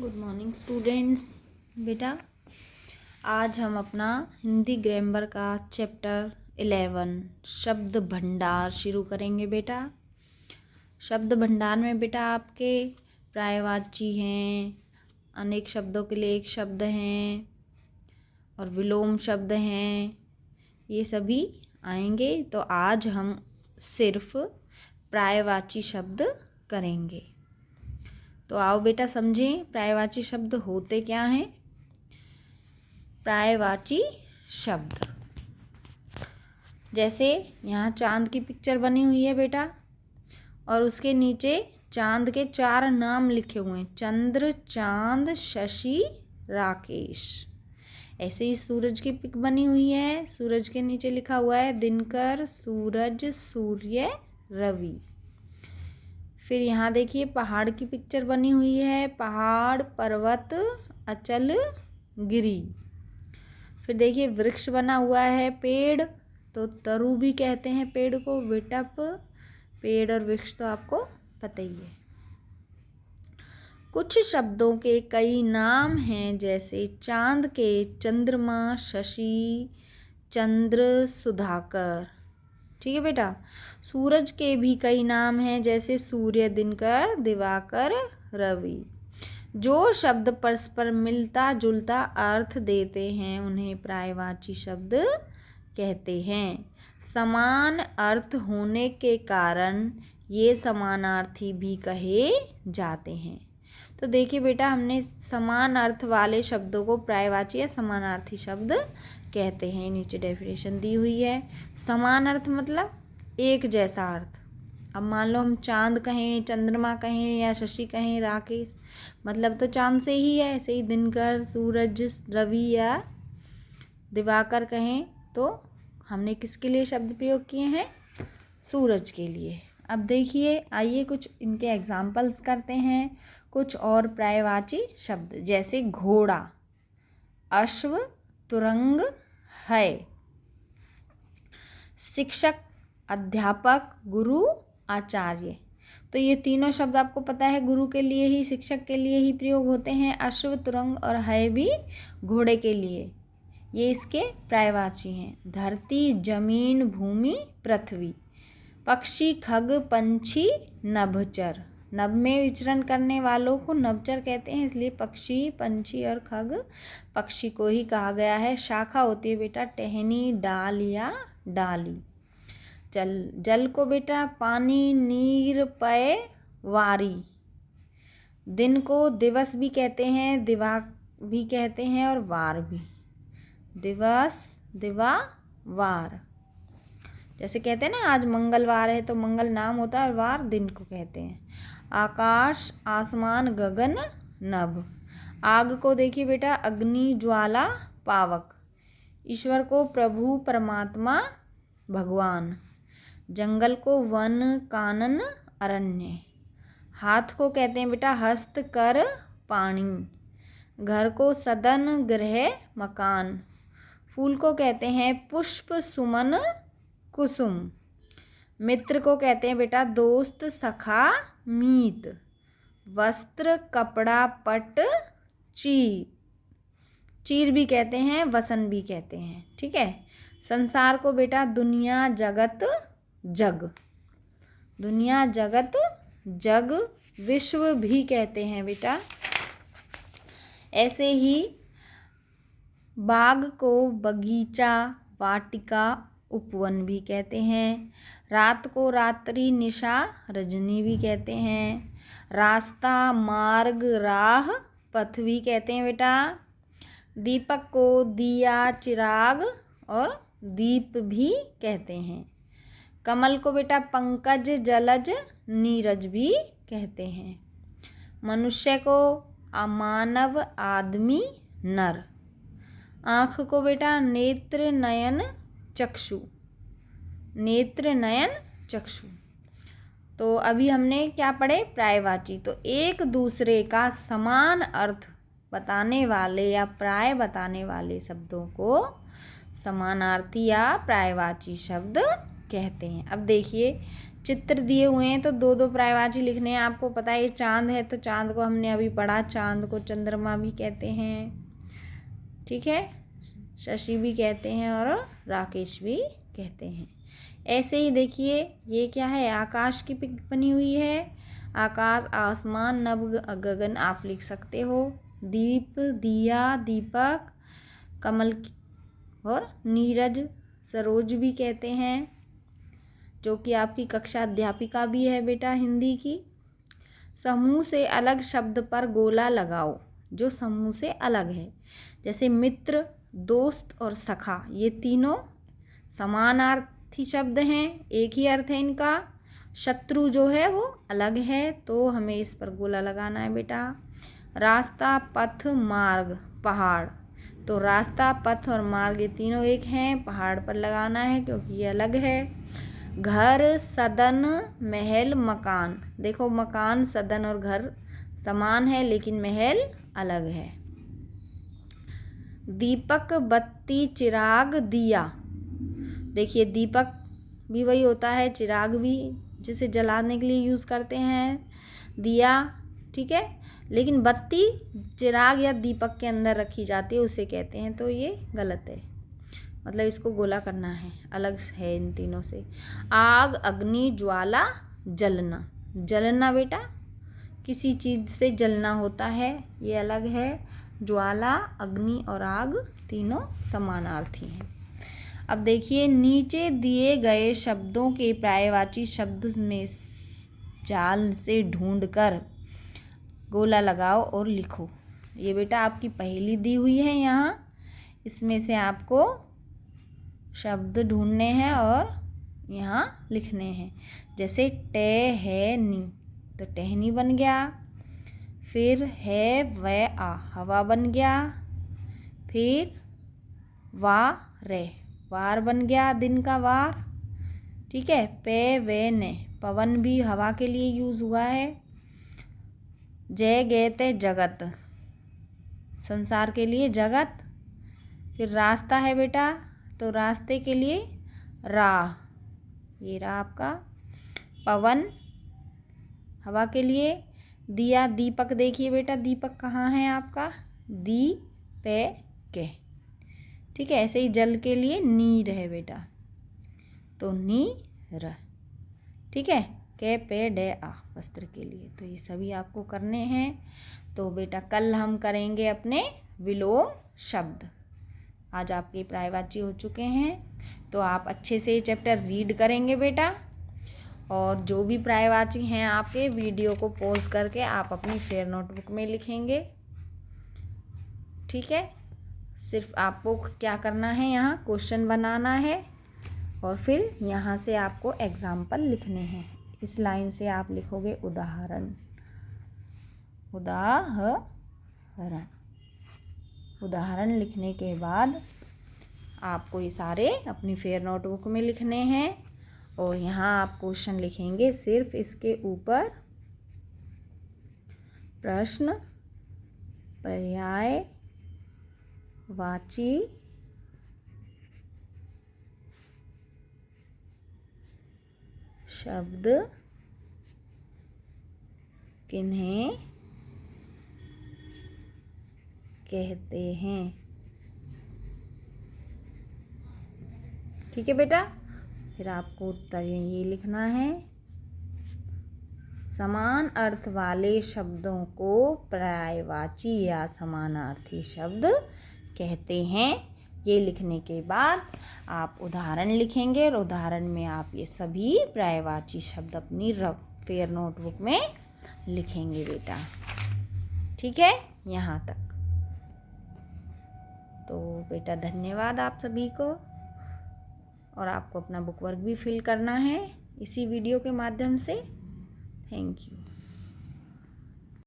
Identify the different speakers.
Speaker 1: Good morning students. बेटा आज हम अपना हिंदी ग्रामर का चैप्टर 11 शब्द भंडार शुरू करेंगे। बेटा शब्द भंडार में बेटा आपके पर्यायवाची हैं, अनेक शब्दों के लिए एक शब्द हैं और विलोम शब्द हैं, ये सभी आएंगे। तो आज हम सिर्फ पर्यायवाची शब्द करेंगे। तो आओ बेटा समझें पर्यायवाची शब्द होते क्या हैं। पर्यायवाची शब्द जैसे यहाँ चांद की पिक्चर बनी हुई है बेटा, और उसके नीचे चांद के 4 नाम लिखे हुए हैं, चंद्र, चांद, शशि, राकेश। ऐसे ही सूरज की पिक बनी हुई है, सूरज के नीचे लिखा हुआ है दिनकर, सूरज, सूर्य, रवि। फिर यहाँ देखिए पहाड़ की पिक्चर बनी हुई है, पहाड़, पर्वत, अचल, गिरी। फिर देखिए वृक्ष बना हुआ है, पेड़, तो तरु भी कहते हैं पेड़ को, विटप। पेड़ और वृक्ष तो आपको पता ही है। कुछ शब्दों के कई नाम हैं, जैसे चांद के चंद्रमा, शशि, चंद्र, सुधाकर। ठीक है बेटा। सूरज के भी कई नाम हैं, जैसे सूर्य, दिनकर, दिवाकर, रवि। जो शब्द परस्पर मिलता जुलता अर्थ देते हैं उन्हें पर्यायवाची शब्द कहते हैं। समान अर्थ होने के कारण ये समानार्थी भी कहे जाते हैं। तो देखिए बेटा हमने समान अर्थ वाले शब्दों को पर्यायवाची या समानार्थी शब्द कहते हैं। नीचे डेफिनेशन दी हुई है। समान अर्थ मतलब एक जैसा अर्थ। अब मान लो हम चांद कहें, चंद्रमा कहें या शशि कहें, राकेश, मतलब तो चांद से ही है। ऐसे ही दिनकर, सूरज, रवि या दिवाकर कहें तो हमने किसके लिए शब्द प्रयोग किए हैं? सूरज के लिए। अब देखिए आइए कुछ इनके एग्जाम्पल्स करते हैं। कुछ और पर्यायवाची शब्द जैसे घोड़ा, अश्व, तुरंग, है। शिक्षक, अध्यापक, गुरु, आचार्य। तो ये तीनों शब्द आपको पता है गुरु के लिए ही, शिक्षक के लिए ही प्रयोग होते हैं। अश्व, तुरंग और है भी घोड़े के लिए। ये इसके पर्यायवाची हैं। धरती, जमीन, भूमि, पृथ्वी। पक्षी, खग, पंछी, नभचर। नभ में विचरण करने वालों को नभचर कहते हैं, इसलिए पक्षी, पंछी और खग पक्षी को ही कहा गया है। शाखा होती है बेटा टहनी, डाल या डाली। जल को बेटा पानी, नीर, पय, वारी। दिन को दिवस भी कहते हैं, दिवा भी कहते हैं और वार भी। दिवस, दिवा, वार। जैसे कहते हैं ना आज मंगलवार है तो मंगल नाम होता है और वार दिन को कहते हैं। आकाश, आसमान, गगन, नभ। आग को देखिए बेटा अग्नि, ज्वाला, पावक। ईश्वर को प्रभु, परमात्मा, भगवान। जंगल को वन, कानन, अरण्य। हाथ को कहते हैं बेटा हस्त, कर, पाणी। घर को सदन, गृह, मकान। फूल को कहते हैं पुष्प, सुमन, कुसुम। मित्र को कहते हैं बेटा दोस्त, सखा, मीत। वस्त्र, कपड़ा, पट, चीर। चीर भी कहते हैं, वसन भी कहते हैं। ठीक है। संसार को बेटा दुनिया, जगत, जग। दुनिया, जगत, जग। विश्व भी कहते हैं बेटा। ऐसे ही बाग को बगीचा, वाटिका, उपवन भी कहते हैं। रात को रात्रि, निशा, रजनी भी कहते हैं। रास्ता, मार्ग, राह, पथ भी कहते हैं बेटा। दीपक को दिया, चिराग और दीप भी कहते हैं। कमल को बेटा पंकज, जलज, नीरज भी कहते हैं। मनुष्य को मानव, आदमी, नर। आँख को बेटा नेत्र, नयन, चक्षु। नेत्र, नयन, चक्षु। तो अभी हमने क्या पढ़े? पर्यायवाची। तो एक दूसरे का समान अर्थ बताने वाले या पर्याय बताने वाले शब्दों को समानार्थी या पर्यायवाची शब्द कहते हैं। अब देखिए चित्र दिए हुए हैं तो दो दो पर्यायवाची लिखने हैं। आपको पता है ये चांद है तो चांद को हमने अभी पढ़ा, चांद को चंद्रमा भी कहते हैं, ठीक है, शशि भी कहते हैं और राकेश भी कहते हैं। ऐसे ही देखिए ये क्या है, आकाश की पिक बनी हुई है। आकाश, आसमान, नभ, गगन आप लिख सकते हो। दीप, दिया, दीपक, कमल और नीरज, सरोज भी कहते हैं, जो कि आपकी कक्षा अध्यापिका भी है बेटा हिंदी की। समूह से अलग शब्द पर गोला लगाओ जो समूह से अलग है। जैसे मित्र, दोस्त और सखा, ये तीनों समानार्थी शब्द हैं, एक ही अर्थ है इनका। शत्रु जो है वो अलग है तो हमें इस पर गोला लगाना है बेटा। रास्ता, पथ, मार्ग, पहाड़, तो रास्ता, पथ और मार्ग ये तीनों एक हैं, पहाड़ पर लगाना है क्योंकि ये अलग है। घर, सदन, महल, मकान, देखो मकान, सदन और घर समान है लेकिन महल अलग है। दीपक, बत्ती, चिराग, दिया, देखिए दीपक भी वही होता है, चिराग भी जिसे जलाने के लिए यूज़ करते हैं, दिया, ठीक है, लेकिन बत्ती चिराग या दीपक के अंदर रखी जाती है उसे कहते हैं, तो ये गलत है, मतलब इसको गोला करना है, अलग है इन तीनों से। आग, अग्नि, ज्वाला, जलना, जलना बेटा किसी चीज़ से जलना होता है, ये अलग है। ज्वाला, अग्नि और आग तीनों समानार्थी हैं। अब देखिए नीचे दिए गए शब्दों के पर्यायवाची शब्द में जाल से ढूंढकर गोला लगाओ और लिखो। ये बेटा आपकी पहेली दी हुई है यहाँ, इसमें से आपको शब्द ढूंढने हैं और यहाँ लिखने हैं। जैसे टहनी, तो टहनी बन गया। फिर है व आ, हवा बन गया। फिर रे, वार बन गया, दिन का वार, ठीक है। पे वे ने, पवन भी हवा के लिए यूज़ हुआ है। जय गए जगत, संसार के लिए जगत। फिर रास्ता है बेटा, तो रास्ते के लिए राह, ये रहा आपका। पवन हवा के लिए। दिया, दीपक, देखिए बेटा दीपक कहाँ है आपका, दी पे के, ठीक है। ऐसे ही जल के लिए नीर है बेटा, तो नीर, ठीक है। के पे डे आ, वस्त्र के लिए। तो ये सभी आपको करने हैं। तो बेटा कल हम करेंगे अपने विलोम शब्द। आज आपके पर्यायवाची हो चुके हैं, तो आप अच्छे से चैप्टर रीड करेंगे बेटा, और जो भी पर्यायवाची हैं आपके वीडियो को पॉज करके आप अपनी फेयर नोटबुक में लिखेंगे, ठीक है। सिर्फ आपको क्या करना है, यहाँ क्वेश्चन बनाना है और फिर यहाँ से आपको एग्जाम्पल लिखने हैं। इस लाइन से आप लिखोगे उदाहरण, उदाहरण। उदाहरण लिखने के बाद आपको ये सारे अपनी फेयर नोटबुक में लिखने हैं और यहाँ आप क्वेश्चन लिखेंगे सिर्फ इसके ऊपर प्रश्न, पर्यायवाची शब्द किन्हें कहते हैं, ठीक है बेटा। फिर आपको उत्तर ये लिखना है। समान अर्थ वाले शब्दों को पर्यायवाची या समानार्थी शब्द कहते हैं। ये लिखने के बाद आप उदाहरण लिखेंगे और उदाहरण में आप ये सभी पर्यायवाची शब्द अपनी फेयर नोटबुक में लिखेंगे बेटा, ठीक है, यहाँ तक। तो बेटा धन्यवाद आप सभी को, और आपको अपना बुक वर्क भी फिल करना है इसी वीडियो के माध्यम से। Thank you.